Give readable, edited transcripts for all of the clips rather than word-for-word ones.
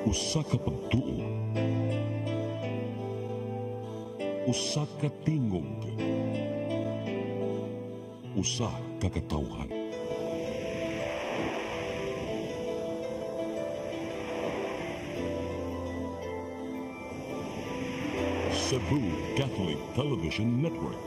Usa ka pagtuo, usa ka tingog, usa ka katawhan. Cebu Catholic Television Network.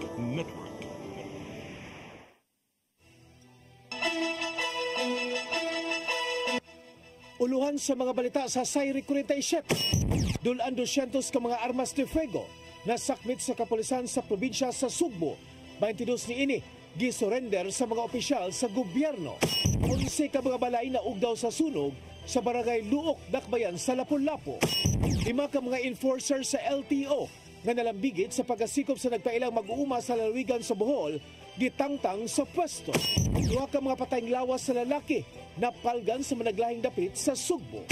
Uluhan sa mga balita sa Sayri 47. Dulaan 200 ka mga armas de fuego na sakmit sa kapulisan sa probinsya sa Sugbo. 22 ni ini gisurrender sa mga opisyal sa gobyerno. 11 ka mga balay na ugdaw sa sunog sa barangay Luok, Dakbayan sa Lapu-Lapu. 5 ka mga enforcer sa LTO na nalambigit sa pagkasikop sa nagpailang mag-uuma sa lalawigan sa Bohol, gitangtang sa pwesto. 2 ka mga patayng lawas sa lalaki na palgan sa managlahing dapit sa Sugbo.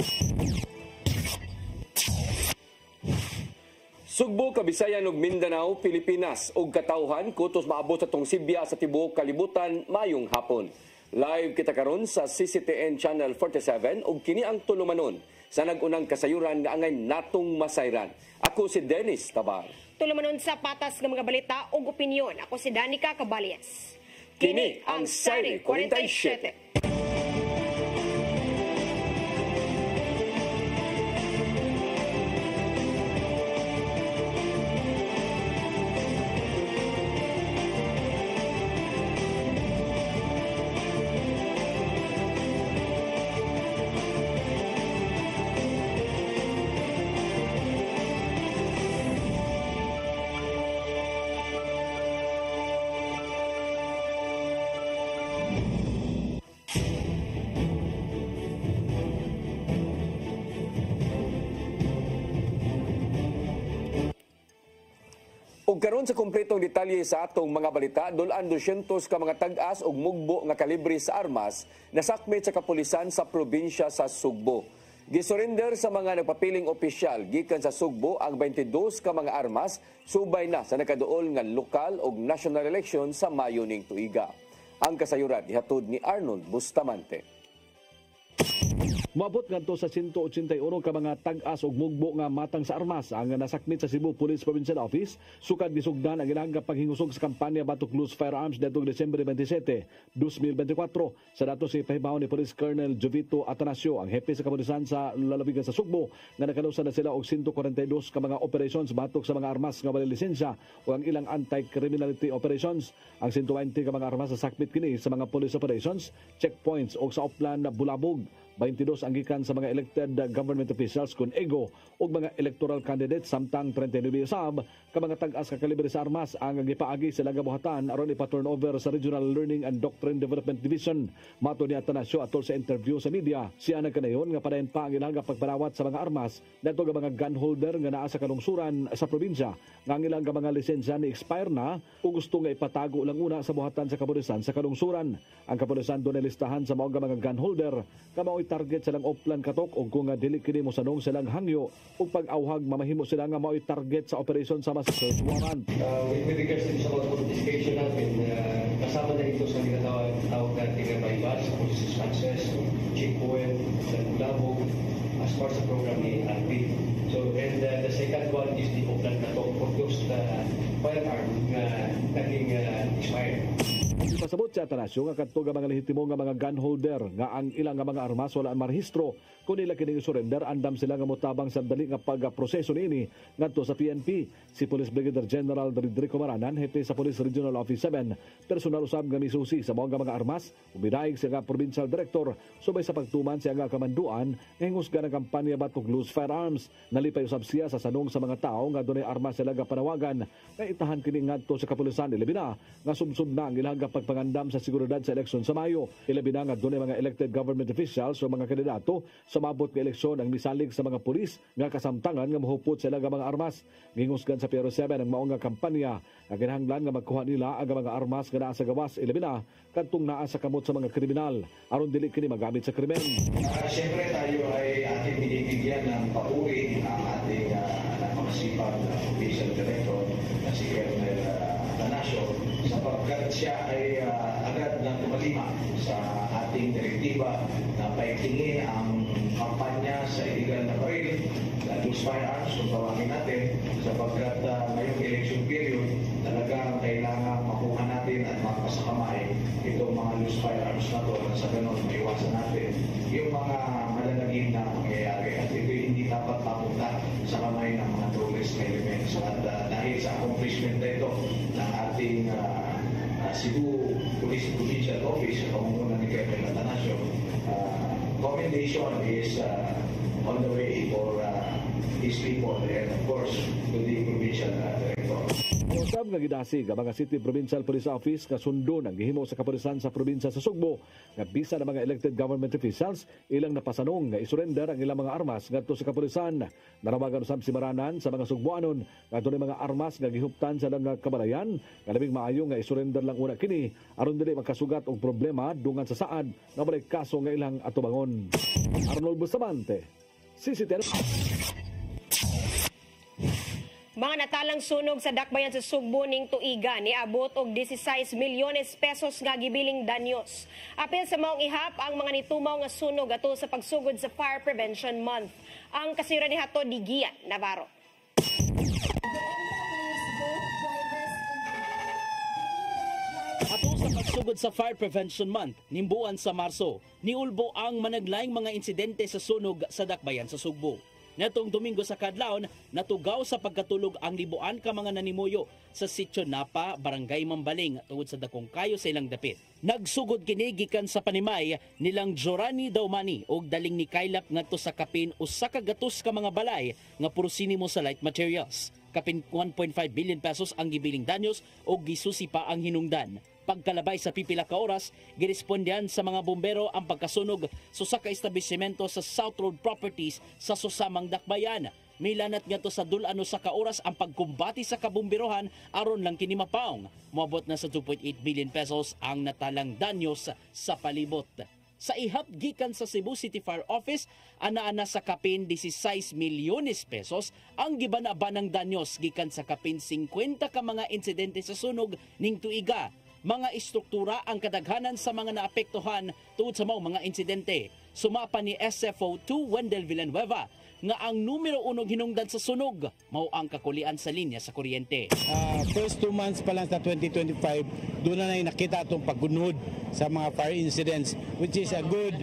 Sugbo, Kabisayan ug Mindanao, Pilipinas ug katawhan kutos maabot sa tong Sibya sa tibuok kalibutan mayong hapon. Live kita karon sa CCTN Channel 47 ug kini ang tulumanon sa nagunang kasayuran nga angay natong masayran. Ako si Dennis Tabar. Tulumanon sa patas ng mga balita ug opinyon. Ako si Danica Cabalias. Kini ang Sayri 47. Ug karon sa kumpletong detalye sa atong mga balita, dulaan 200 ka mga tag-as ug mugbo nga kalibre sa armas nasakmit sa kapulisan sa probinsya sa Sugbo. Gisurrender sa mga nagpapiling opisyal gikan sa Sugbo ang 22 ka mga armas subay na sa nakaduol nga lokal ug national election sa Mayo ning tuiga. Ang kasayuran ihatod ni Arnold Bustamante. Moabot ngadto sa 181 ka mga tag-as ug mugbo nga matang sa armas ang nasakmit sa Cebu Police Provincial Office sukad gisugdan ang ilang paghingusog sa kampanya batok loose firearms datong Disyembre 27, 2024 sa datos si pahibaw ni Police Colonel Jovito Atanasio, ang hepe sa kapulisan sa lalawigan sa Sugbo, nga nakalusan na sila og 142 ka mga operations batok sa mga armas nga walay lisensya ug ang ilang anti-criminality operations. Ang 120 ka mga armas sa sakmit kini sa mga police operations, checkpoints o sa Oplan Bulabog. 22 ang gikan sa mga elected government officials kun ego ug mga electoral candidates, samtang 39 usab ka mga tag-as ka kalibre sa armas ang gipaagi sila gabuhatan aron ipa-turnover sa Regional Learning and Doctrine Development Division. Mato ni Atanasio atol sa interview sa media, siya nagkanayon nga padayon pa ang ilang pagparawat sa mga armas dito nga mga gun holder nga naa sa kalungsuran sa probinsya nga ang ilang mga lisensya ni expire na ug gusto nga ipatago lang una sa buhatan sa kapulisan sa kalungsuran. Ang kapulisan doon listahan sa mga gun holder nga target silang Oplan katok ug kung dili kini mo sanong silang hangyo ug pag-awhag mamahimo sila nga mao'y target sa operasyon sama sa search warrant. With regards to sa mga confiscation natin, kasama na ito sa tinatawag natin na bypass, suspenses, checkpoint, labog, as part sa program ni ARPI. So, and the second one is the Oplan katok for those firearm na naging expired. Pasabot sa Atanasio nga kadto nga mga lehitimo nga mga gun holder nga ang ilang nga mga armas wala ang marehistro kun nila kini surrender, andam sila nga motabang sa dali nga pagproseso niini ngadto sa PNP. Si Police Brigadier General Rodrigo Maranan, hepe sa Police Regional Office 7, personal usab nga misusi sa mga armas, uminaig siya nga provincial director subay sa pagtuman siya nga kamanduan hingos nga kampanya batok loose firearms. Nalipay usab siya sa sanong sa mga tao nga dunay armas sila nga panawagan nga itahan kini ngadto sa kapulisan, ilabi na nga subsub na ang ilang pagpangandam sa seguridad sa eleksyon sa Mayo. Ilabi na nga dunay mga elected government officials o mga kandidato sa mabot nga eleksyon ang misalig sa mga pulis nga kasamtangan nga mahupot sila nga mga armas. Gingusgan sa Piero 7 ang maong nga kampanya nga kinahanglan nga magkuha nila ang mga armas nga naa sa gawas, ilabi na kadtong naa sa kamot sa mga kriminal aron dili kini magamit sa krimen. Siyempre tayo ay ating binibigyan ng papuri ang ating masipag official director na si Colonel Atanasio sapagkat siya ay agad na tumalima sa ating direktiba na paigtingin ang kampanya sa illegal na baril, loose firearms kung tawagin natin, sapagkat ngayong election period, talagang kailangan makuha natin at makasakamay itong mga loose firearms na to, at sa ganun maiwasan natin yung mga malalagim na mangyayari at ito hindi dapat mapunta sa kamay ng mga terrorist elements. At dahil sa accomplishment na ito ng ating Cebu Police Provincial Office sa pamumuno ni Colonel Atanasio, commendation is on the way for his people and of course to the provincial director. Usab nga gidasig ang mga City Provincial Police Office nga sundo ng gihimo sa kapulisan sa probinsya sa Sugbo nga bisa ng mga elected government officials ilang napasanong nga isurrender ang ilang mga armas ngadto sa kapulisan. Narawagan usab si Maranan sa mga Sugboanon nga dunay mga armas nga gihuptan sa lang kabalayan nga labing maayo nga isurrender lang una kini aron dili magkasugat og problema dungan sa saad nga walay kaso nga ilang atubangon. Arnold Bustamante, CCTV. Mga natalang sunog sa dakbayan sa Sugbo ning tuiga niabot og 16 milyones pesos nga gibiling danyos. Apil sa maong ihap ang mga nitumaw nga sunog ato sa pagsugod sa Fire Prevention Month. Ang kasira ni Hato Digian Navarro. Ato sa pagsugod sa Fire Prevention Month, nimbuan sa Marso, niulbo ang managlaing mga insidente sa sunog sa dakbayan sa Sugbo. Netong Domingo sa kadlawon, natugaw sa pagkatulog ang libuan ka mga nanimuyo sa Sitio Napa, Barangay Mambaling tungod sa dakong kayo sa ilang dapit. Nagsugod kini gikan sa panimay nilang Jorani Daumani og daling ni kaylap ngadto sa kapin usa ka gatos ka mga balay nga puro sinimo sa light materials. Kapin 1.5 billion pesos ang gibiling danyos og gisusi pa ang hinungdan. Pagkalabay sa pipila ka oras, girespondihan sa mga bombero ang pagkasunog sa usa ka establishmento sa South Road Properties sa Susamang Dakbayan. Milanat nga to sa dulano sa ka oras ang pagkumbati sa kabomberohan aron lang kini mapaong. Moabot na sa 2.8 billion pesos ang natalang danyos sa palibot. Sa ihap gikan sa Cebu City Fire Office, ana-ana sa kapin 16 milyones pesos ang gibana-banang danyos gikan sa kapin 50 ka mga insidente sa sunog ning tuiga. Mga istruktura ang kadaghanan sa mga naapektuhan tungod sa mga insidente. Sumapa ni SFO2 Wendell Villanueva nga ang numero 1 hinungdan sa sunog mao ang kakulian sa linya sa kuryente. First 2 months pa lang sa 2025, doon na nakita itong paggunod sa mga fire incidents, which is a good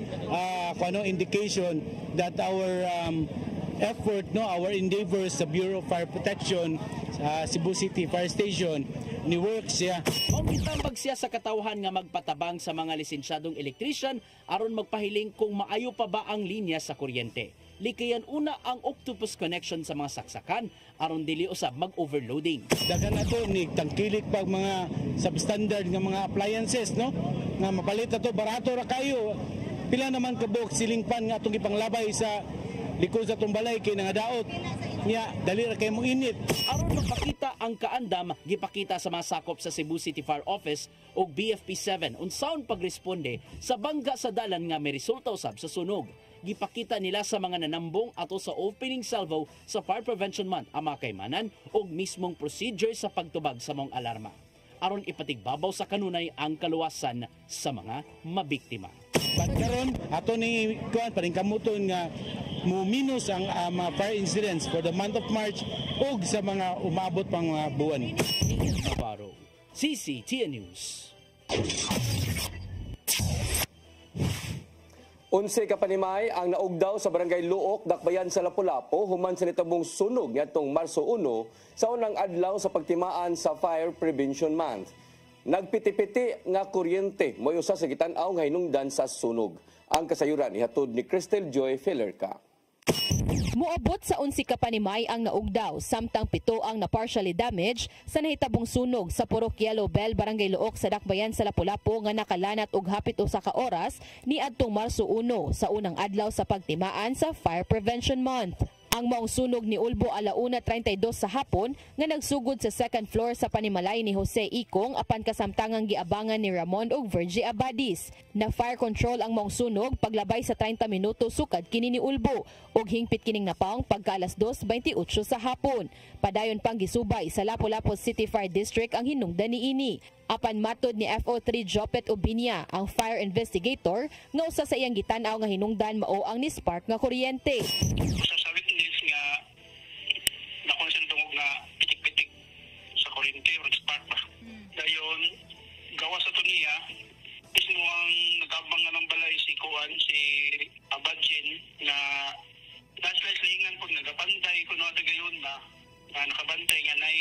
indication that our effort, our endeavors sa Bureau of Fire Protection sa Cebu City Fire Station ni work siya. Ang itambag siya sa katawhan nga magpatabang sa mga lisensyadong electrician aron magpahiling kung maayo pa ba ang linya sa kuryente. Likayan una ang octopus connection sa mga saksakan aron dili usab mag-overloading. Dagan na to ni tangkilik pag mga substandard nga mga appliances, no? Nga mapalit na to, barato ra kayo. Pila naman kabok siling pan nga atong ipanglabay sa likod sa tumbalay kay nangadaot. Nya dali ra kay mo init. Aron mapakita ang kaandam, gipakita sa mga sakop sa Cebu City Fire Office o BFP7 unsaon pagresponde sa bangga sa dalan nga may resulta usab sa sunog. Gipakita nila sa mga nanambong ato sa opening salvo sa Fire Prevention Month ang mga kaymanan o mismong procedure sa pagtubag sa mga alarma. Aron ipatigbabaw sa kanunay ang kaluwasan sa mga mabiktima. Pagkaron ato ni kuan paningkamuton nga muminus ang mga fire incidents for the month of March ug sa mga umabot pang mga buwan. Navarro, CCTN News. 11 ka panimay ang naugdaw sa Barangay Luok, Dakbayan sa Lapu-Lapu human sa nitabong sunog ngadtong Marso 1 sa unang adlaw sa pagtimaan sa Fire Prevention Month. Nagpiti-piti nga kuryente moy usa sa gitan-aw nga hinungdan sa sunog. Ang kasayuran ihatod ni Crystal Joy Fillerca. Moabot sa 11 ka panimay ang naugdaw, samtang 7 ang na-partially damage sa nahitabong sunog sa Purok Yellow Bell, Barangay Luok sa Dakbayan sa Lapu-Lapu nga nakalanat og hapit usa ka oras ni adtong Marso 1 sa unang adlaw sa pagtimaan sa Fire Prevention Month. Ang maong sunog ni Ulbo alauna 32 sa hapon nga nagsugod sa second floor sa panimalay ni Jose Ikong apan kasamtangang giabangan ni Ramon ug Virgie Abadis. Na fire control ang maong sunog paglabay sa 30 minuto sukad kini ni Ulbo ug hingpit kining napaong pagka alas 2:28 sa hapon. Padayon pang gisubay sa Lapu-Lapu City Fire District ang hinungdan niini. Apan matod ni FO3 Jopet Ubinia, ang fire investigator, nga usa sa iyang gitanaw nga hinungdan mao ang ni-spark nga kuryente. Usa sa witness nga nakonsen tungog na pitik-pitik sa kuryente o spark ba. Dayon gawa sa niya mismo ang nagabang nga ng balay si Kuan, si Abadjin na naslaslingan pag nagabantay kuno ata gayon na nakabantay nga nay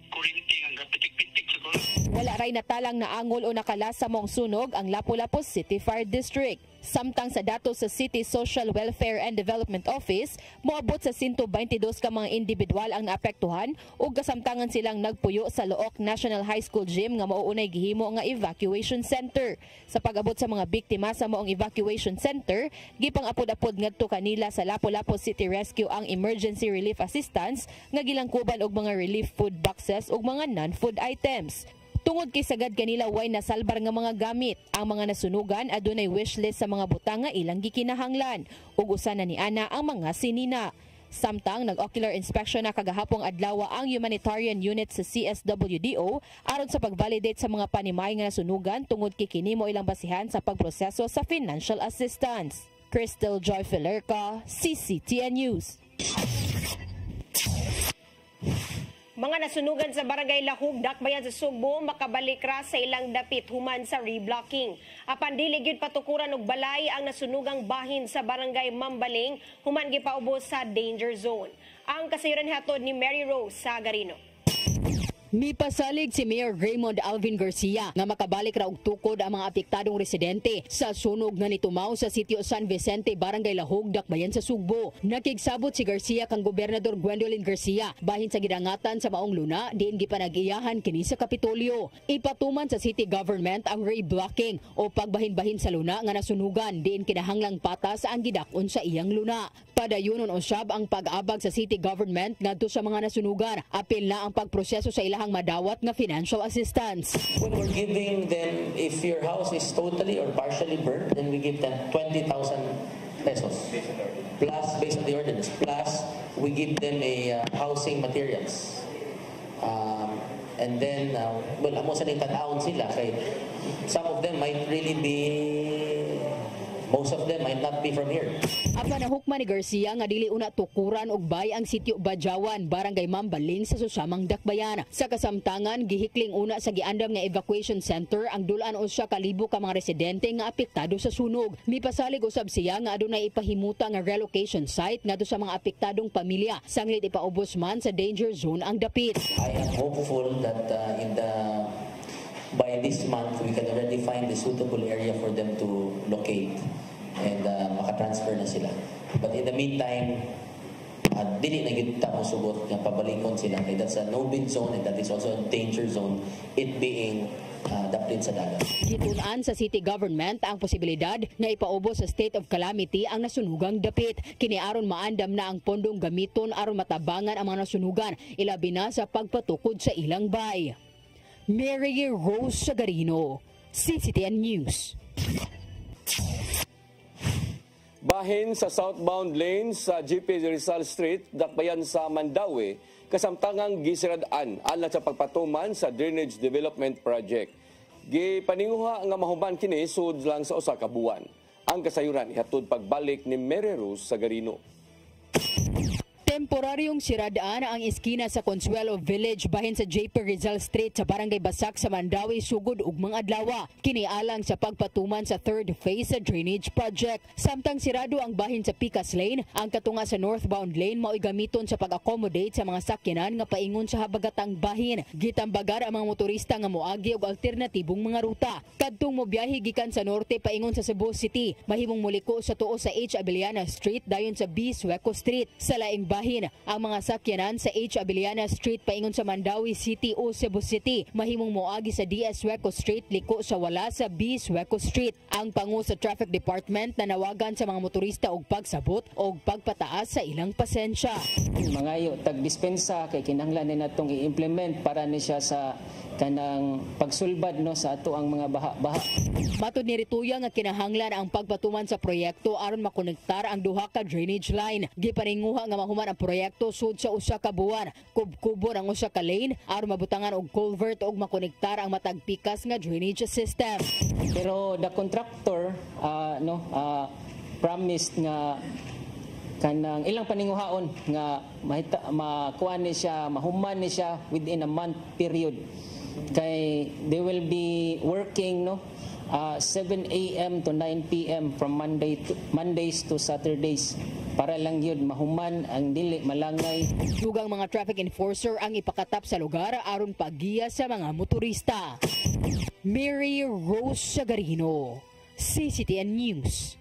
kuryente nga pitik-pitik sa kuryente. Wala ray natalang naangol o nakala sa mong sunog ang Lapu-Lapu City Fire District. Samtang sa datos sa City Social Welfare and Development Office, moabot sa 122 ka mga individual ang naapektuhan ug kasamtangan silang nagpuyo sa Look National High School Gym nga mauunay gihimo nga evacuation center. Sa pag-abot sa mga biktima sa moong evacuation center, gipang-apod-apod ngadto kanila sa Lapu-Lapu City Rescue ang emergency relief assistance nga gilangkuban og mga relief food boxes ug mga non-food items. Tungod kay sagad kanila way nasalbar nga mga gamit, ang mga nasunugan adunay wishlist sa mga butang nga ilang gikinahanglan ug usa na ni ana ang mga sinina. Samtang nag-ocular inspection na kagahapong adlaw ang humanitarian unit sa CSWDO aron sa pag-validate sa mga panimay nga nasunugan tungod kay kini mo ilang basihan sa pagproseso sa financial assistance. Crystal Joy Filerca, CCTN News. Mga nasunugan sa Barangay Lahug, Dakbayan sa Sugbo, makabalik ra sa ilang dapit human sa reblocking. Apan dili gyud patukuran og balay ang nasunugang bahin sa Barangay Mambaling, human gipaubos sa danger zone. Ang kasayuran hatod ni Mary Rose Sagarino. Mipasalig si Mayor Raymond Alvin Garcia nga makabalik ra og tukod ang mga apektadong residente sa sunog nga nitumaw sa sitio San Vicente, Barangay Lahug, Dakbayan sa Sugbo. Nakigsabot si Garcia kang Gobernador Gwendolyn Garcia bahin sa gidangatan sa maong luna diin gipanag-iyahan kini sa Kapitolyo. Ipatuman sa city government ang reblocking o pagbahin-bahin sa luna nga nasunugan diin kinahanglang patas ang gidakon sa iyang luna. Padayunon usab ang pag-abag sa city government ngadto sa mga nasunugan. Apil na ang pagproseso sa ilahang madawat nga financial assistance. When we're giving them, if your house is totally or partially burned, then we give them 20,000 pesos. Plus, based on the ordinance, plus we give them a housing materials. And then, well, amo sa nitanaon sila kay some of them might really be, most of them might not be from here. Apan nahukman ni Garcia nga dili una tukuran og bay ang sitio Badyawan, Barangay Mambaling sa susamang Dakbayan. Sa kasamtangan, gihikling una sa giandam nga evacuation center ang dulan usa ka libo ka mga residente nga apektado sa sunog. Mipasalig usab siya nga adunay ipahimuta nga relocation site ngadto sa mga apektadong pamilya. Sanglit ipaubos man sa danger zone ang dapit. I am hopeful that by this month, we can already find the suitable area for them to locate and makatransfer na sila. But in the meantime, dili na gid ta mo sugot nga pabalikon sila. That's a no-bid zone and that is also a danger zone, it being daplin sa dagat. Gitun-an sa city government ang posibilidad na ipaubos sa state of calamity ang nasunugang dapit. Kini aron maandam na ang pondong gamiton aron matabangan ang mga nasunugan, ilabi na sa pagpatukod sa ilang bay. Mary Rose Sagarino, CCTN News. Bahin sa southbound lane sa GP Rizal Street, Dakbayan sa Mandaue, kasamtangang gisirad-an alang sa pagpatuman sa Drainage Development Project. Gipaninguha nga mahuman kini sud lang sa usa ka buwan. Ang kasayuran ihatod pagbalik ni Mary Rose Sagarino. Temporaryong siradaan ang eskina sa Consuelo Village bahin sa JP Rizal Street sa Barangay Basak sa Mandaue sugod ug mga adlaw. Kinialang sa pagpatuman sa third phase sa drainage project. Samtang sirado ang bahin sa Picas Lane, ang katunga sa northbound lane mao'y gamiton sa pag-accommodate sa mga sakyanan nga paingon sa habagatang bahin. Gitambagar ang mga motorista nga moagi og alternatibong mga ruta. Kadtong mobiyahe gikan sa norte paingon sa Cebu City, mahimong muliko sa tuo sa H. Abellana Street dayon sa B. Sueco Street. Sa laing Bahin ang mga sakyanan sa H. Abiliana Street paingon sa Mandawi City o Cebu City. Mahimong moagi sa DS Hueco Street liko sa wala sa B. Hueco Street. Ang pangu sa Traffic Department na nawagan sa mga motorista og pagsabot o pagpataas sa ilang pasensya. Mangayo tagdispensa kay kinahanglan na natong i-implement para ni siya sa kanang pagsulbad no sa ato ang mga baha. Matud ni Rituya nga kinahanglan ang pagpatuman sa proyekto aron makonektar ang duha ka drainage line. Giparinguha nga mahuman ang proyekto sud sa usa ka buwan. Kubkubon ang usa ka lane aron mabutangan og culvert og makonektar ang matag pikas nga drainage system. Pero the contractor promised nga kanang ilang paninguhaon nga makuha ni siya, mahuman ni siya within a month period. Kay they will be working 7 a.m. to 9 p.m. from Mondays to Saturdays para lang yun mahuman ang dili malangay. Dugang mga traffic enforcer ang ipakatap sa lugar aron paggiya sa mga motorista. Mary Rose Sagarino, CCTN News.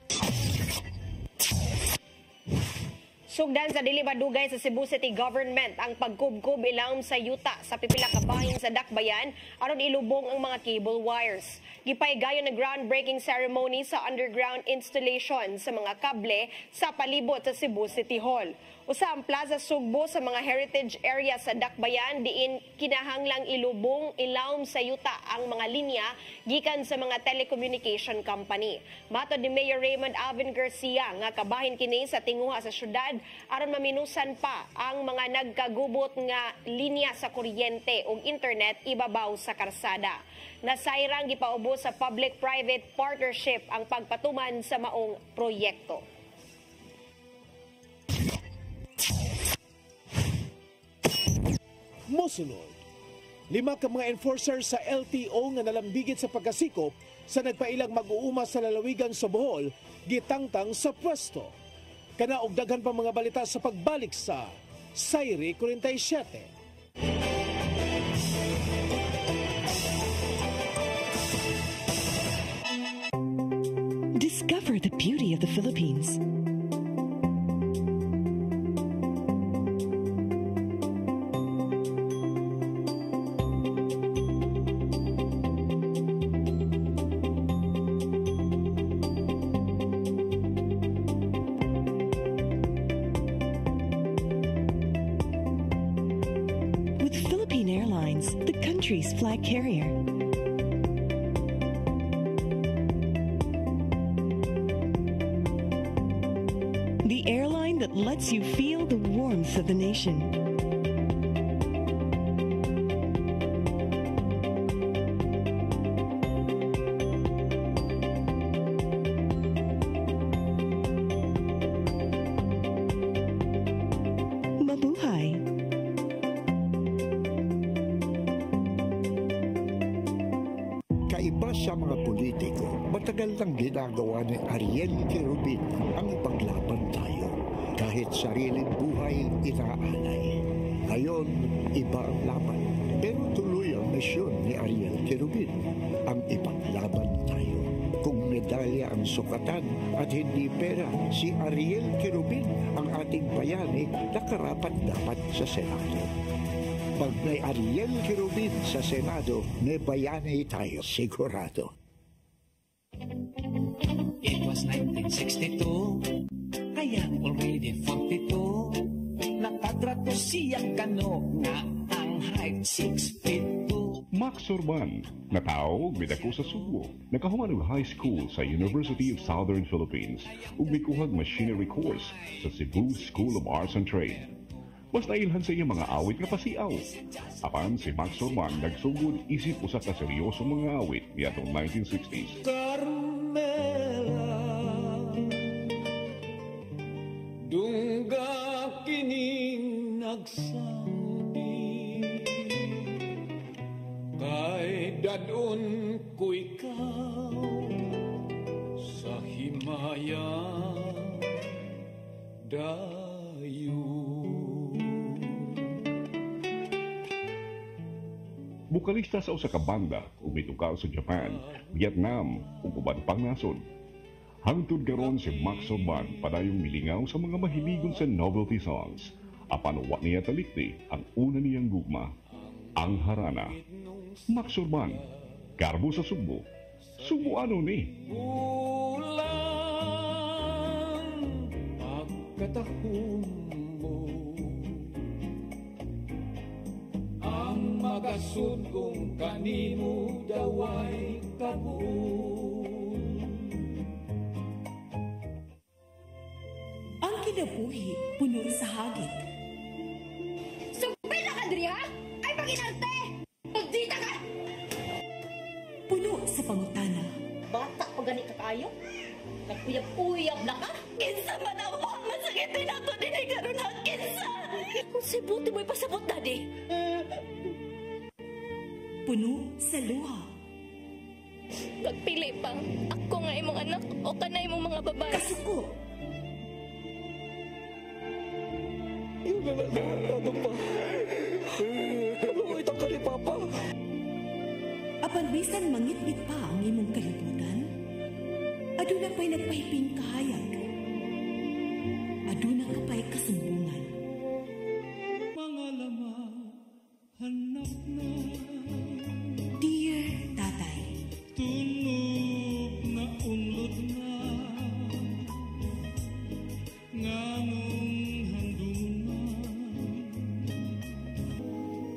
Sugdan sa dili madugay sa Cebu City Government ang pagkubkob ilawom sa yuta sa pipila ka bahin sa Dakbayan aron ilubong ang mga cable wires. Gipaygayon na groundbreaking ceremony sa underground installation sa mga kable sa palibot sa Cebu City Hall. Usa ang Plaza Sugbo sa mga heritage area sa Dakbayan diin kinahanglang ilubong ilawom sa yuta ang mga linya gikan sa mga telecommunication company. Matod ni Mayor Raymond Alvin Garcia nga kabahin kini sa tinguha sa syudad aron maminusan pa ang mga nagkagubot nga linya sa kuryente ug internet ibabaw sa karsada. Nasayrang gipaubos sa public-private partnership ang pagpatuman sa maong proyekto. Mosunod, 5 ka mga enforcer sa LTO nga nalambigit sa pagkasikop sa nagpailang mag-uuma sa lalawigan sa Bohol, gitangtang sa pwesto. Kana og daghan pa mga balita sa pagbalik sa Sayri 47. Discover the beauty of the Philippines. With Philippine Airlines, the country's flag carrier. The airline that lets you feel the warmth of the nation. Mabuhay! Kaiba sa mga politiko, matagal nang ginagawa ni Ariel Querubin ang ipaglaban tayo. Kahit sariling buhay inaalay. Ngayon, iba ang laban. Pero tuloy ang misyon ni Ariel Querubin, ang ipaglaban tayo. Kung medalya ang sukatan at hindi pera, si Ariel Querubin ang ating bayani na karapat-dapat sa Senado. Pag may Ariel Querubin sa Senado, may bayani tayo sigurado. It was 1962, I am already 42. Nakagrato siyang kano nga ang height 6 feet 2. Max Orban, na tao midako sa Subo, nakahuman og high school sa University of Southern Philippines ug mikuhag machinery course sa Cebu School of Arts and Trade. Mas nailhan sa iyang mga awit na pasiaw. Apan si Max Orban nagsugod isip usa ka seryosong mga awit niadtong 1960s. Carmela, dungga kining nagsabi, kay dadon ko ikaw sa himaya dayo. Bukalista sa usa ka banda ug mitukaw sa Japan, Vietnam ug uban pang nasod. Hangtod karon si Max Orban padayong milingaw sa mga mahiligon sa novelty songs. Apan wa niya talikti ang una niyang gugma, ang harana. Max Urban, Garbo sa Sugbo. Subuano ni. Pagkatahon mo ang magasud kong kanimo daway kabuon. Ang kinabuhi puno sa hagit. Sumpila ka, Dria! Ay, pag-inarte! Pagdita ka! Puno sa pangutana. Bata pa gani ka tayo? Nagpuyab-puyab na ka? Kinsa man ako ang masakitin nato din ay karon na kinsa! Kung si buti mo'y pasabot na di. Puno sa luha. Pagpili pa, ako nga imong anak o kanay imong mga babae. Kasuko. Yung nato pa. Kaluoy tang kali Papa. Apan bisan mangit-ngit pa ang imong kalibutan, aduna pa'y nagpahiping kahayag. Aduna ka pa'y kasumbungan. Mga lamang hanap na. Dear Tatay, Tunog na unlod na. Nganong handun na.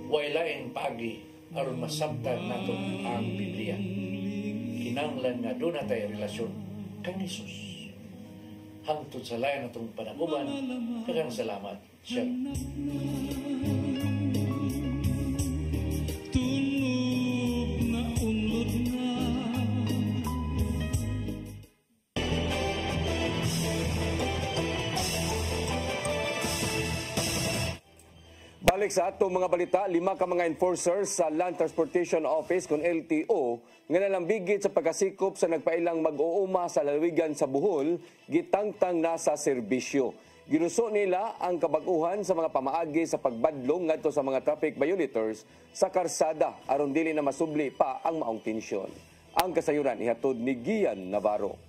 Wailaing paagi aron masabtan nato ang Biblia. Kinahanglan nga doon na tayo relasyon kang Jesus. Hangtod sa layan natong panaguban, kagang salamat. Shalom. Tunog na unlod na. Balik sa atong mga balita, 5 ka mga enforcers sa Land Transportation Office kung LTO nga nalambigit sa pagkasikop sa nagpailang mag-uuma sa lalawigan sa Bohol, gitangtang nasa serbisyo. Ginuso nila ang kabag-uhan sa mga pamaagi sa pagbadlong ngadto sa mga traffic violators sa karsada aron dili na masubli pa ang maong tensyon. Ang kasayuran ihatod ni Gian Navarro.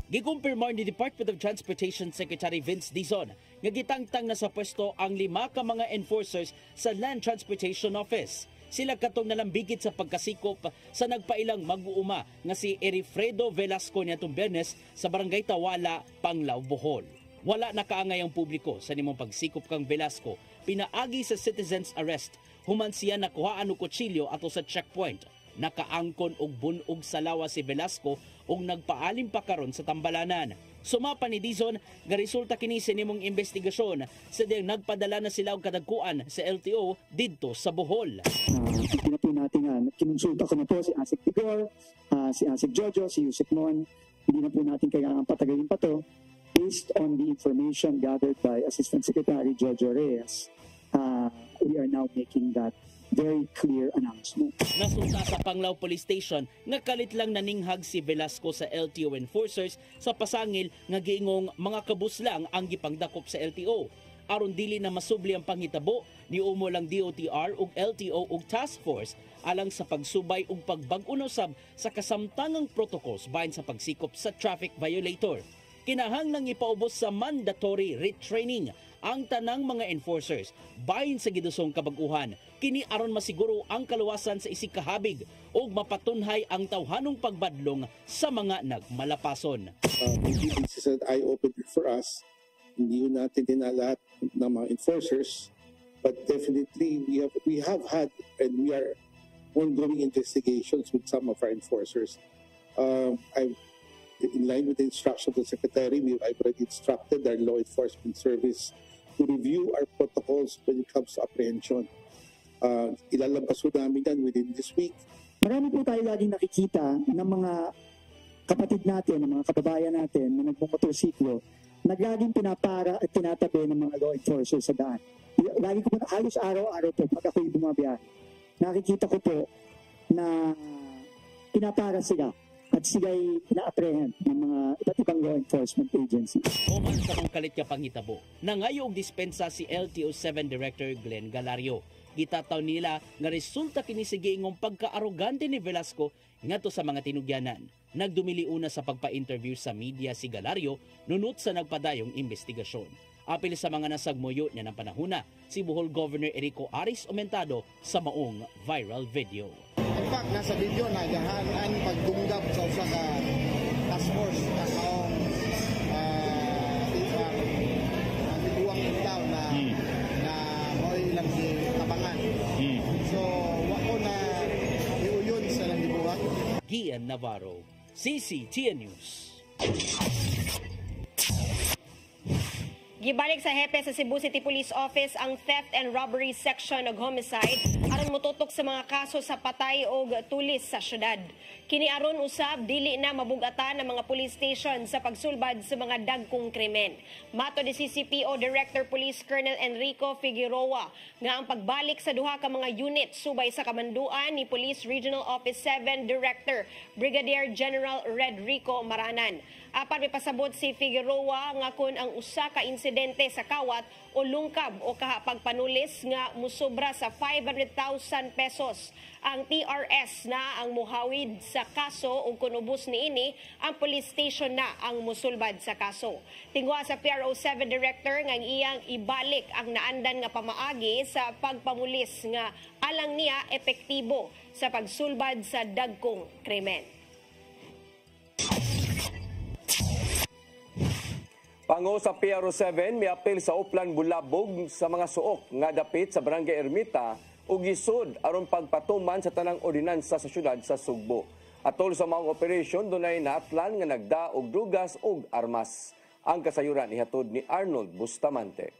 Gikumpirmar ni Department of Transportation Secretary Vince Dizon nga gitangtang na sa pwesto ang 5 ka mga enforcers sa Land Transportation Office. Sila katong nalambigit sa pagkasikop sa nagpailang mag-uuma nga si Erifredo Velasco niadtong Biyernes sa Barangay Tawala, Panglao, Bohol. Wala nakaangay ang publiko sa nimong pagsikop kang Velasco. Pinaagi sa citizen's arrest human siya nakuhaan og kutsilyo ato sa checkpoint. Nakaangkon og bunog sa lawas si Velasco ug nagpaalim pa karon sa tambalanan. Sumapa ni Dizon nga resulta kini sa nimong investigasyon sa diyang nagpadala na sila og kadagkuan sa LTO didto sa Bohol. Hindi na po natin kinonsulta ko na po si Asik Tigor, si Asik Jojo, si Yusik Mon. Hindi na po natin kailangan patagalin pa to. Based on the information gathered by Assistant Secretary Jojo Reyes, we are now making that very clear announcement. Nasunta sa Panglao Police Station nga kalit lang naninghag si Velasco sa LTO enforcers sa pasangil nga giingong mga kabus lang ang gipangdakop sa LTO. Aron dili na masubli ang panghitabo, niumo lang DOTR ug LTO ug task force alang sa pagsubay ug pagbag-unosab sa kasamtangang protocols bahin sa pagsikop sa traffic violator. Kinahanglang ipaubos sa mandatory retraining ang tanang mga enforcers bahin sa gidusong kabag-uhan kini aron masiguro ang kaluwasan sa isig kahabig ug mapatunhay ang tawhanong pagbadlong sa mga nagmalapason. This is an eye-opener for us. Hindi natin lahat ng mga enforcers, but definitely we have had and we are ongoing investigations with some of our enforcers. In line with the instruction of the Secretary, I've already instructed our law enforcement service to review our protocols when it comes to apprehension. Ilalabas po namin yan within this week. Marami po tayo laging nakikita ng mga kapatid natin, ng mga kababayan natin na nagmumotorsiklo na laging pinapara at tinatabi ng mga law enforcers sa daan. Lagi ko po, halos araw-araw po pag ako'y bumabiyahe, nakikita ko po na pinapara sila at sila'y ina-apprehend ng mga iba't ibang law enforcement agencies. Oman sa mga kalit ka panghitabo, nangayong dispensa si LTO 7 Director Glenn Galario. Gitataw nila nga resulta kini sa giingong pagka-arogante ni Velasco ngadto sa mga tinugyanan. Nagdumili una sa pagpa-interview sa media si Galario nunot sa nagpadayong investigasyon. Apil sa mga nasagmuyo niya ng panahuna, si Bohol Governor Erico Aris Aumentado sa maong viral video. In fact, nasa video na gahanan pagtunggap sa usa ka task force na kaong tiguang itaw na mo'y lang si tabangan. So, wako na iuyon sa lang dibuhat. Gian Navarro, CCTN News. Gibalik sa hepe sa Cebu City Police Office ang Theft and Robbery Section og Homicide aron motutok sa mga kaso sa patay o tulis sa syudad. Kini aron usab dili na mabugatan ang mga police station sa pagsulbad sa mga dagkong krimen. Mato ni CCPO Director Police Colonel Enrico Figueroa nga ang pagbalik sa duha ka mga unit subay sa kamanduan ni Police Regional Office 7 Director Brigadier General Redrico Maranan. Apan may pasabot si Figueroa nga kun ang usa ka insidente sa kawat o lungkab o kahapagpanulis nga musobra sa 500,000 pesos. Ang TRS na ang muhawid sa kaso o kunubos niini ang police station na ang musulbad sa kaso. Tingwa sa PRO 7 Director nga iyang ibalik ang naandan nga pamaagi sa pagpamulis nga alang niya epektibo sa pagsulbad sa dagkong krimen. Pango sa PRO 7 may apel sa Uplan Bulabog sa mga suok nga dapit sa Barangay Ermita ug gisud aron pagpatuman sa tanang ordinansa sa syudad sa Sugbo. Atol sa maong operasyon dunay naatlan nga nagdaog drugas ug armas. Ang kasayuran ihatod ni Arnold Bustamante.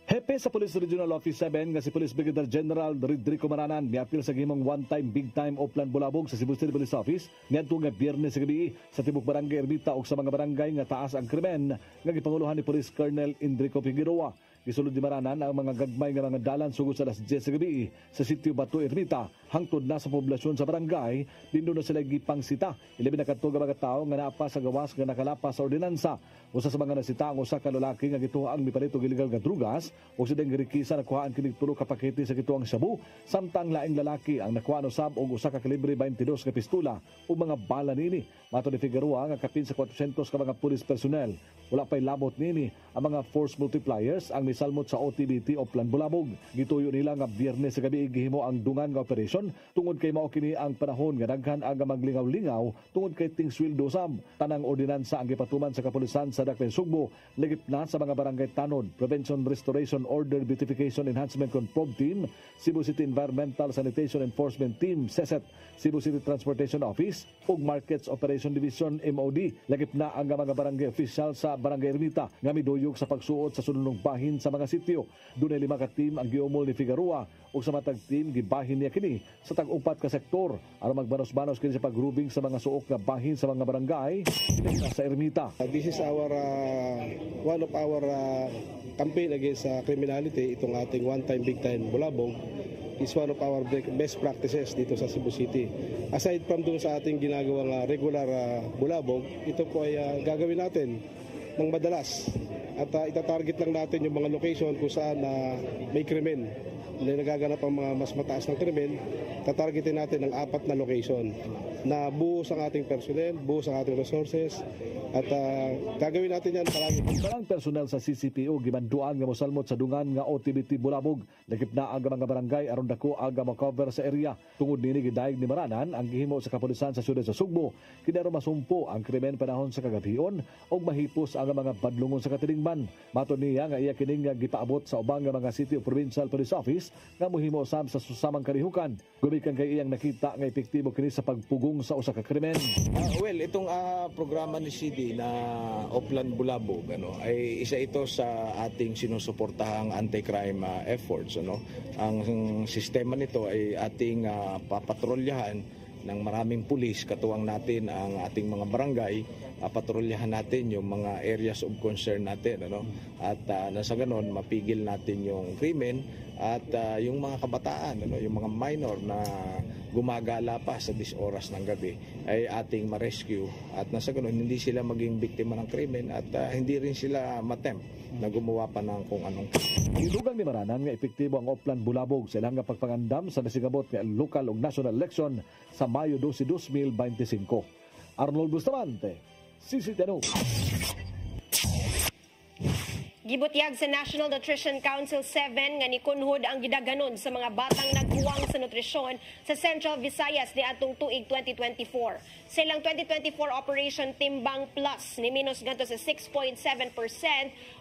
Hepe sa Police Regional Office 7 nga si Police Brigadier General Redrico Maranan miapil sa gihimong one-time big-time Uplan Bulabog sa Cebu City Police Office niadto nga Biyernes sa gabi sa tibok Barangay Ermita ug sa mga barangay nga taas ang krimen nga gipanguluhan ni Police Colonel Enrico Figueroa. Gisulod ni Maranan ang mga gagmay nga mga dalan sugod sa alas 10 sa gabi sa sitio Bato Ermita hangtod na sa poblasyon sa barangay dindo na sila gipangsita. Ilabi na kadto nga mga tawo nga naapa sa gawas nga nakalapas sa ordinansa. Usa sa mga nasita ang usa ka lalaki nga gituhaang mipalit og illegal nga drugas ug sidang girikisa nakuhaan kining tulo ka pakete sa gituang shabu samtang laing lalaki ang nakuhaan usab og usa ka kalibre 22 nga pistola ug mga bala nini. Mato ni Figueroa nga kapin sa 400 ka mga police personnel. Wala pay labot nini ang mga force multipliers ang misalmot sa OTBT o Plan Bulabog. Gituyo nila nga Biyernes sa gabi gihimo ang dungan nga operasyon tungod kay mao kini ang panahon nga daghan ang maglingaw-lingaw tungod kay tingsweldo usab. Tanang ordinansa ang gipatuman sa kapulisan sa Dakpen Sugbo lagip na sa mga barangay tanod, Prevention Restoration Order Beautification Enhancement Control Team, Cebu City Environmental Sanitation Enforcement Team, CESET, Cebu City Transportation Office ug Markets Operation Division MOD. Lagip na ang mga barangay official sa Barangay Ermita nga miduyog sa pagsuot sa sununong bahin sa mga sitio. Dunay 5 ka team ang giumol ni Figueroa ug sa matag team gibahin niya kini sa tag-upat ka sektor aron magbanos-banos kini sa pagrubing sa mga suok nga bahin sa mga barangay sa Ermita. This is our one of our campaign against criminality. Itong ating one-time big-time Bulabog is one of our best practices dito sa Cebu City. Aside from dun sa ating ginagawang regular Bulabog, ito po ay gagawin natin ng madalas at itatarget lang natin yung mga location kung saan may krimen na nagaganap ang mga mas mataas ng krimen. Tatargetin natin ang 4 na location na buhos ang ating personnel, buhos ang ating resources at gagawin natin yan palagi. Ang personel sa CCPO gimanduan nga mosalmot sa dungan nga OTBT Bulabog. Lagip na ang mga barangay aron dako aga makover sa area. Tungod nini gidayeg ni Maranan ang gihimo sa kapulisan sa syudad sa Sugbo. Kinaro masumpo ang krimen panahon sa kagabion ug mahipos ang mga badlungon sa katilingban. Mato niya nga iya kining gipaabot sa ubang nga mga city o provincial police office nga mohimo usab sa susamang kalihukan. Gumikan kay iyang nakita nga epektibo kini sa pagpugong sa usa ka krimen. Well, itong programa ni CD na Uplan Bulabog ay isa ito sa ating sinusuportahang anti-crime efforts. Ang sistema nito ay ating papatrolyahan ng maraming pulis, katuwang natin ang ating mga barangay, patrolyahan natin yung mga areas of concern natin, at nasa ganon mapigil natin yung krimen at yung mga kabataan, yung mga minor na gumagala pa sa 10 oras ng gabi ay ating ma-rescue at nasa ganon hindi sila maging biktima ng krimen at hindi rin sila matempt na gumawa pa ng kung anong. Ilugang ni Maranan nga epektibo ang Uplan Bulabog sa ilang pagpangandam sa nasigabot nga local ug national election sa Mayo 12, 2025. Arnold Bustamante, CCTN. Gibutyag sa National Nutrition Council 7 nga nikunhod ang gidaganon sa mga batang naghuwang sa nutrisyon sa Central Visayas ni atong tuig 2024. Silang 2024 Operation Timbang Plus ni minus ngadto sa 6.7%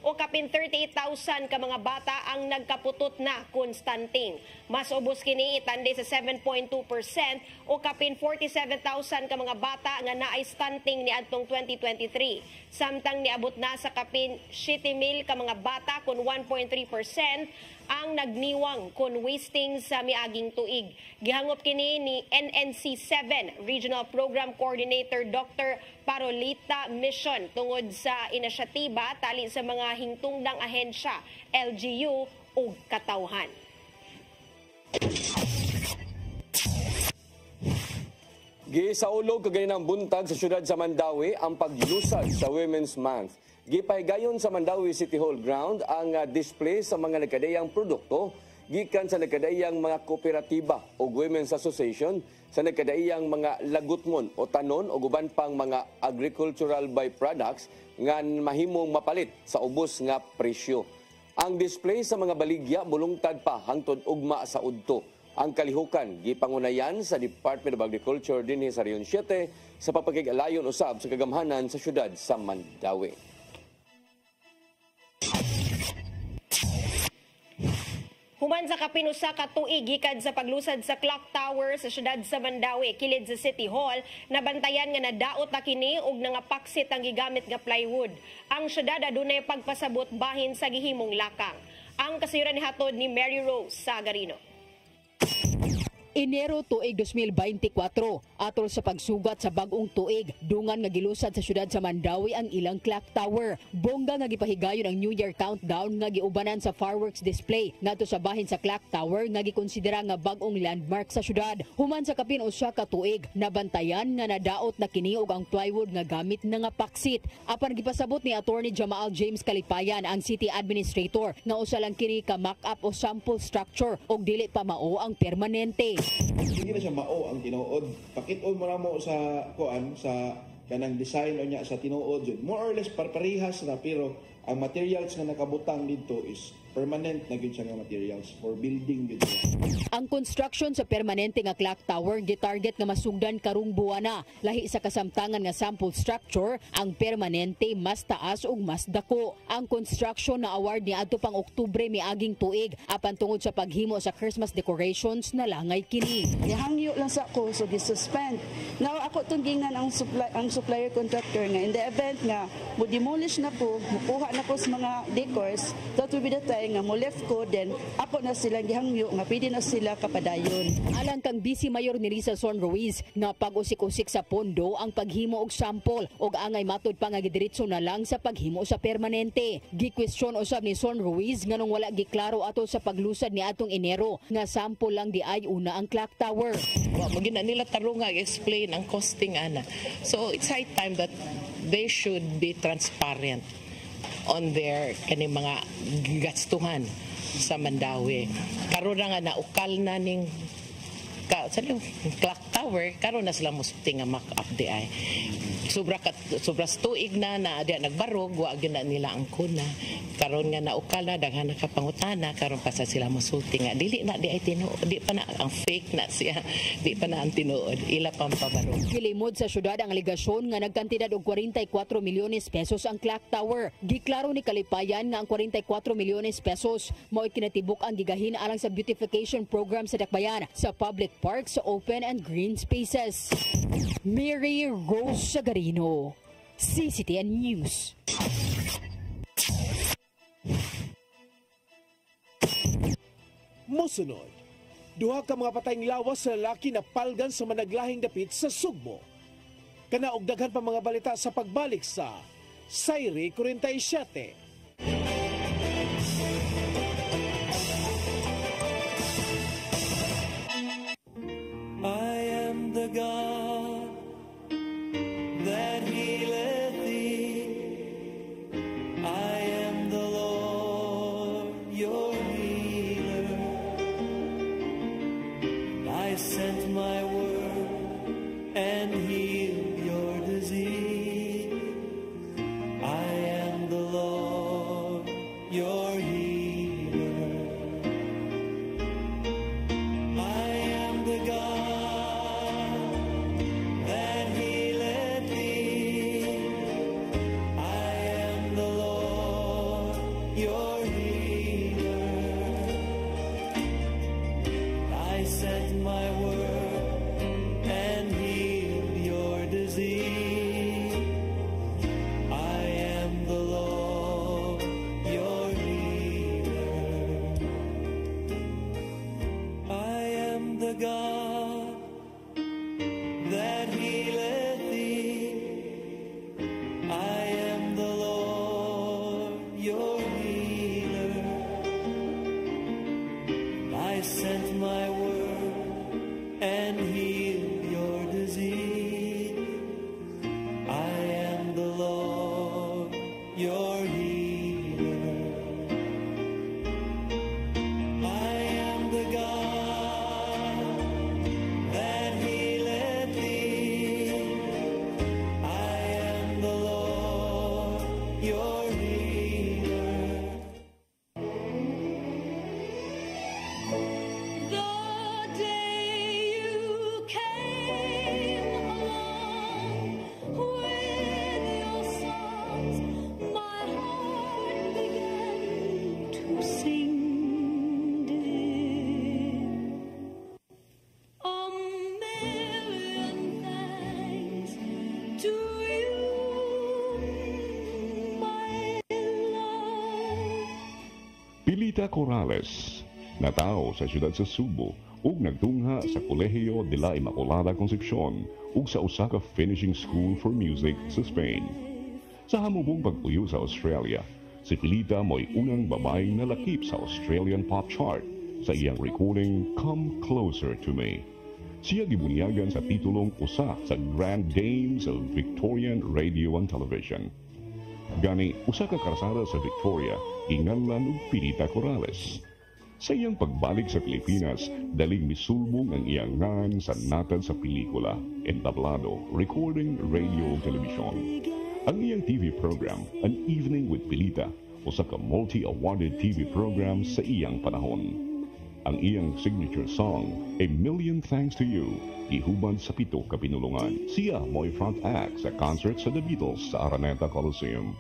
o kapin 38,000 ka mga bata ang nagkaputot na kun stunting. Mas ubos kini itande sa 7.2% o kapin 47,000 ka mga bata nga naay stunting ni atong 2023. Samtang niabot na sa kapin 7,000 ka mga bata kun 1.3% ang nagniwang kun wasting sa miaging tuig. Gihangop kini ni NNC 7 Regional Program Coordinator Dr. Parolita Mission tungod sa inisyatiba tali sa mga hingtungdang ahensya, LGU ug katawhan. Gisaulog kaganinang buntag sa syudad sa Mandawi ang paglusad sa Women's Month. Gipahigayon sa Mandawi City Hall ground ang display sa mga nagkadayang produkto gikan sa nagkadayang mga kooperatiba o women's association sa nagkadayang mga lagutmon o tanon o guban pang mga agricultural byproducts nga mahimong mapalit sa ubos nga presyo. Ang display sa mga baligya bulungtad pa hangtod ugma sa udto. Ang kalihukan gipangunayan sa Department of Agriculture dinhi sa Region 7 sa papakig-alayon usab sa kagamhanan sa syudad sa Mandawi. Human sa kapinusa ka tuig gikan sa paglusad sa clock tower sa syudad sa Mandawi kilid sa City Hall, nabantayan nga nadaot na kini ug nangapaksit ang gigamit nga plywood. Ang syudad adunay pagpasabot bahin sa gihimong lakang. Ang kasayuran ni hatod ni Mary Rose Sagarino. Enero tuig 2024, atol sa pagsugat sa bagong tuig, dungan nga gilusad sa syudad sa Mandawi ang ilang clock tower. Bongga nga gipahigayon ang New Year countdown nga giubanan sa fireworks display ngadto sa bahin sa clock tower nga gikonsidera nga bagong landmark sa syudad. Human sa kapin usa ka tuig, nabantayan nga nadaot na kini og ang plywood nga gamit na nga paksit. Apan gipasabot ni Attorney Jamal James Kalipayan, ang city administrator, nga usa lang kini ka mock-up o sample structure og dili pa mao ang permanente. Hindi na siya mao ang tinuod. Pakit-on mo na mo sa kuan sa kanang design o niya sa tinuod yun. More or less parehas na, pero ang materials nga nakabutang dito is permanent na gyud siya nga materials for building dito. Ang construction sa permanente nga clock tower gitarget nga masugdan karong buwana. Lahi sa kasamtangan nga sample structure, ang permanente mas taas ug mas dako. Ang construction na award ni adto pang Oktubre miaging tuig apan tungod sa paghimo sa Christmas decorations na langay kini. Gihangyo lang sa ako so gisuspend. Now ako tunggingan ang supplier contractor nga in the event nga mo demolish na ko, mukuha na ko sa mga decors, that will be the time nga mo left ko, then ako na silang gihangyo nga pwede na sila kapadayon. Alang kang Vice Mayor ni Risa Son Ruiz nga pag-usik-usik sa pondo ang paghimo og sample ug angay matud pa nga gidiretso na lang sa paghimo sa permanente. Gikwestiyon usab ni Son Ruiz nganong wala giklaro ato sa paglusad ni atong Enero nga sample lang di ay una ang clock tower. Wa mo gina nila tarong nga explain ang costing ana. So it's high time that they should be transparent on their kani mga gastuhan sa Mandawi. Karon nga naukal na ning clock tower, karon na sila musuti nga mock-up di ay. Sobra tuig na di nagbarog, wa gyud na nila ang kuna. Karon nga naukal na daghan na kapangutana, karon pa sa sila musuti nga dili na di ay tinuod, di pa na ang fake na siya, di pa na ang tinuod, ila pang pabarog. Gilimod sa syudad ang aligasyon nga nagkantidad og 44 milyones pesos ang clock tower. Giklaro ni Kalipayan nga ang 44 milyones pesos mao kinatibuk ang gigahin alang sa beautification program sa Dakbayan sa public parks, open and green spaces. Mary Rose Sagarino, CCTN News. Mosunod, duha ka mga patayng lawas sa lalaki na palgan sa managlahing dapit sa Sugbo. Kanaog daghan pa mga balita sa pagbalik sa Sayri 47. I am the God that healeth thee. I am the Lord, your healer. I sent my word and healed your disease. I am the Lord. with my word and heal your disease. I am the Lord, your healer. I am the God that healeth thee. I am the Lord, your healer. The day you came along with your songs, my heart began to sing, dear. A million thanks to you, my love. Pilita Corrales, natao sa siyudad sa Subo ug nagtungha sa Kolehiyo de la Immaculada Concepcion ug sa usa ka finishing school for music sa Spain. Sa hamubong pagpuyo sa Australia, si Pilita mo'y unang babaeng nalakip sa Australian pop chart sa iyang recording Come Closer to Me. Siya gibunyagan sa titulong usa sa Grand Dames of Victorian Radio and Television. Gani, usa ka karsada sa Victoria, inganlan og Pilita Corrales. Sa iyang pagbalik sa Pilipinas, daling misulbong ang iyang ngan sa natad sa pelikula, entablado, recording, radio ug television. Ang iyang TV program, An Evening with Pilita, usa ka multi-awarded TV program sa iyang panahon. Ang iyang signature song, A Million Thanks to You, gihubad sa 7 ka pinulungan. Siya mo'y front act sa concert sa The Beatles sa Araneta Coliseum.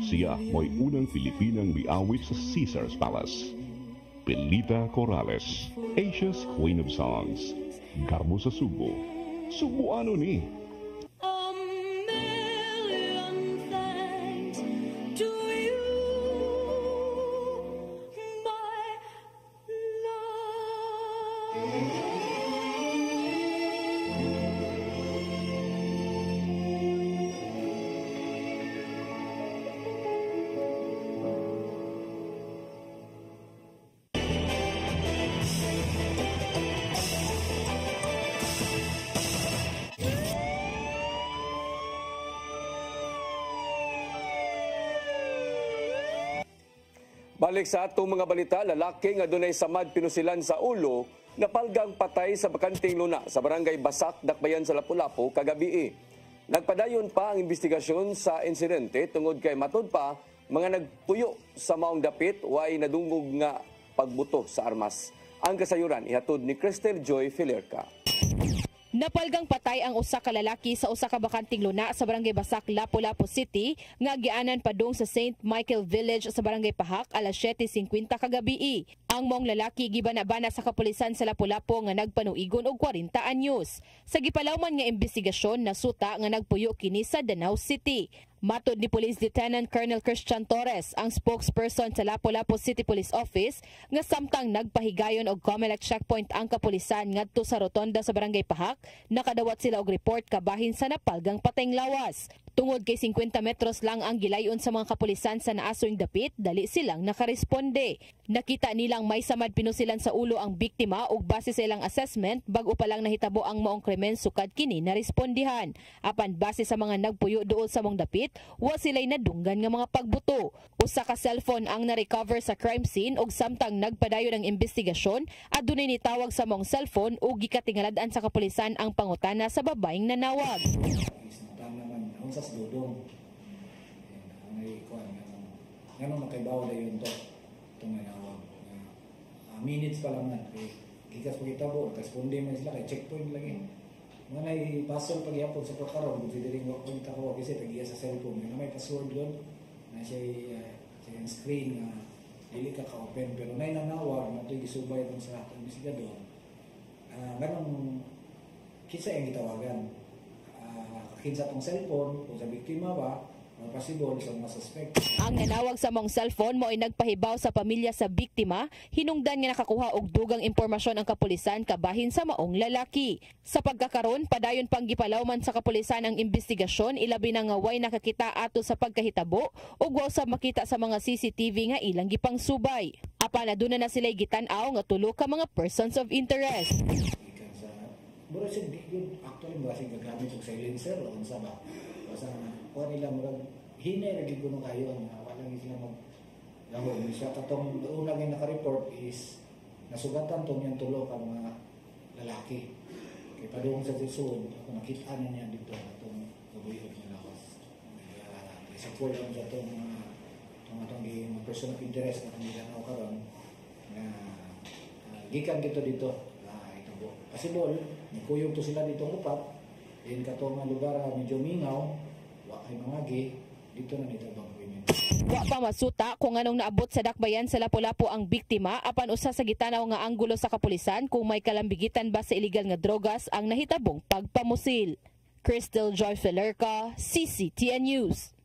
Siya mo'y unang Pilipinang miawit sa Caesar's Palace. Pilita Corrales, Asia's Queen of Songs. Garbo sa Subo. Subuano ni. A million thanks to you, my love. Balik sa atong mga balita, lalaki nga dunay samad pinusilan sa ulo napalgang patay sa bakanting luna sa barangay Basak, Dakbayan sa Lapu-Lapu kagabi. Nagpadayon pa ang investigasyon sa insidente tungod kay matud pa mga nagpuyo sa maong dapit way nadungog nga pagbuto sa armas. Ang kasayuran ihatod ni Cristel Joy Filerca. Napalgang patay ang usa ka lalaki sa usa ka bakanting luna sa barangay Basak, Lapu-Lapu City nga gianan padung sa St. Michael Village sa barangay Pahak alas 7:50 kagabi. Ang maong lalaki gibanabana sa kapulisan sa Lapu-Lapu nga nagpanuigon og 40 anyos. Sa gipalawman nga investigasyon nasuta nga nagpuyo kini sa Danau City. Matod ni Police Lieutenant Colonel Christian Torres, ang spokesperson sa Lapu-Lapu City Police Office, nga samtang nagpahigayon og Comelec checkpoint ang kapulisan ngadto sa rotonda sa barangay Pahak, nakadawat sila og report kabahin sa napalgang patayng lawas. Tungod kay 50 metros lang ang gilayon sa mga kapulisan sa naasoing dapit, dali silang nakaresponde. Nakita nilang may samad pinusilan sa ulo ang biktima ug base sa ilang assessment, bag-o pa lang nahitabo ang maong krimen sukad kini narespondihan. Apan base sa mga nagpuyo duol sa maong dapit, wa sila'y nadunggan nga mga pagbuto. Usa ka cellphone ang na-recover sa crime scene ug samtang nagpadayon ang investigasyon, adunay nitawag sa maong cellphone ug gikatingaladan sa kapulisan ang pangutana sa babaeng nanawag. Sa dudong may kuan ganun makaibaw na yun to itong nanawag minutes pa lang man kikas pag itabo responde man sila kay checkpoint lagi nga may password paghihapon sa pagkaroon kung sidiring wakon tako kasi tagiya sa cellphone nga may password doon na siya yung screen nga dili ka ka-open pero may nanawag na ito'y gisubay kung sa investigador ganun kisa yung gitawagan kinsa tong cellphone kung sa biktima ba possible sa mga suspect. Ang nanawag sa mong cellphone mo ay nagpahibaw sa pamilya sa biktima, hinungdan nga nakakuha og dugang impormasyon ang kapulisan kabahin sa maong lalaki. Sa pagkakaron, padayon pang gipalawman sa kapulisan ang investigasyon, ilabi na nga way nakakita ato sa pagkahitabo ug wa usab makita sa mga CCTV nga ilang gipangsubay. Apan aduna na sila'y gitan-aw nga tulo ka mga persons of interest. Mura siya, actually, mura siya gagamit yung silencer o unsa ba? Basta, kuha nila, mura, hinay lagi ko nung kayo, walang sila mag-lahog. So, katong una nga naka-report is, nasugatan tong yung tulo ka mga lalaki. Kaya padung sa tisun, ako nakita na niya dito, itong kabuyod nila ako. Isa po lang sa itong mga person of interest na kanila na karon na gikan dito possible, nagkuyog to sila dito upat, din katong mga lugar medyo mingaw, wakay mangagi, dito na dito bang women. Wa pa masuta kung anong naabot sa dakbayan sa Lapu-Lapu ang biktima apan usa sa gitanaw nga anggulo sa kapulisan kung may kalambigitan ba sa illegal nga drogas ang nahitabong pagpamusil. Crystal Joy Felerca, CCTN News.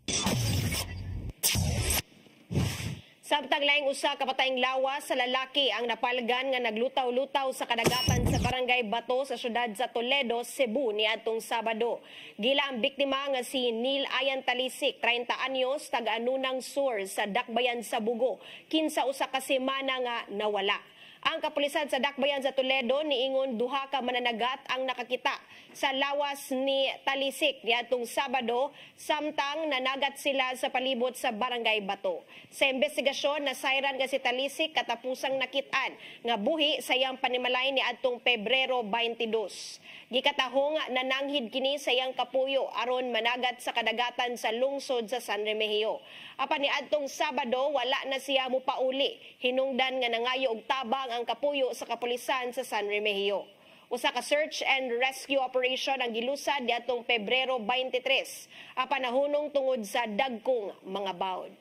Samtang laing usa ka patayng lawas sa lalaki ang napalgan nga naglutaw-lutaw sa kadagatan sa Barangay Bato sa syudad sa Toledo, Cebu niadtong Sabado. Gila ang biktima nga si Neil Ayan Talisik, 30 anyos, taga-Anunang Sur sa Dakbayan sa Bugo. Kinsa usa ka semana nga nawala. Ang kapulisan sa Dakbayan sa Toledo niingon duha ka mananagat ang nakakita sa lawas ni Talisik niadtong Sabado samtang nanagat sila sa palibot sa Barangay Bato. Sa investigasyon nasayran nga si Talisik katapusang nakitaan nga buhi sa iyang panimalay niadtong Pebrero 22. Gikatahong nananghid kini sa iyang kapuyo aron managat sa kadagatan sa lungsod sa San Remigio. Apan niadtong Sabado wala na siya mopauli. Hinungdan nga nangayo og tabang ang kapuyo sa kapulisan sa San Remigio. Usa ka search and rescue operation ang gilusad niadtong Pebrero 23. Apan nahunong tungod sa dagkong mga bawd.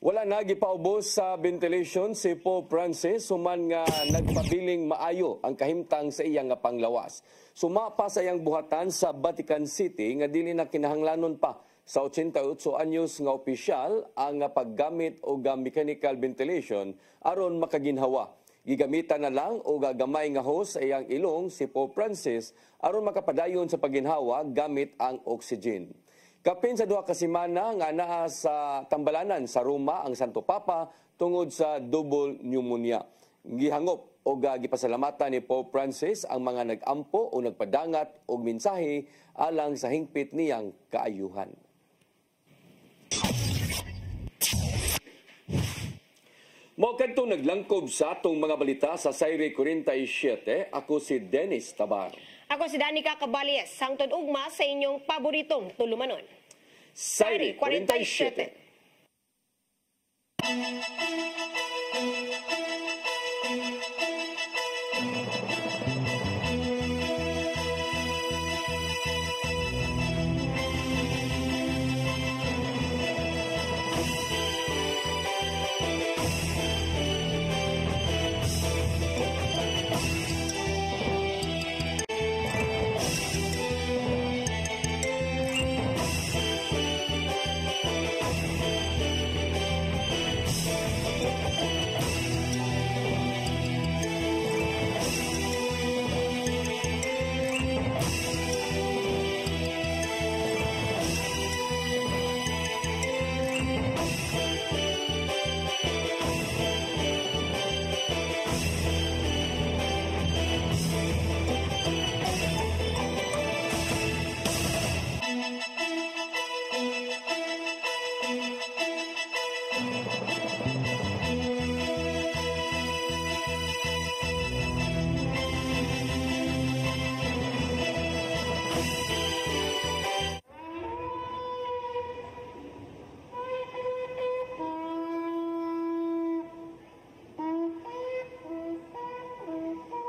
Wala na gipaubos sa ventilation si Pope Francis suman nga nagpabiling maayo ang kahimtang sa iyang nga panglawas. Sumapa sa iyang buhatan sa Vatican City nga dili na kinahanglanon pa sa 88 anyos nga opisyal ang paggamit og mechanical ventilation aron makaginhawa. Gigamitan na lang og gamay nga hose sa iyang ilong si Pope Francis aron makapadayon sa pagginhawa gamit ang oxygen. Kapin sa duha ka semana nga naa sa tambalanan sa Roma ang Santo Papa tungod sa double pneumonia. Gihangop o gipasalamatan ni Pope Francis ang mga nag-ampo o nagpadangat og mensahe alang sa hingpit niyang kaayuhan. Mao kadtong naglangkob sa atong mga balita sa Sayre 47, ako si Dennis Tabar. Ako si Danica Caballes, sangtod ugma sa inyong paboritong tulumanon. Sayre 47.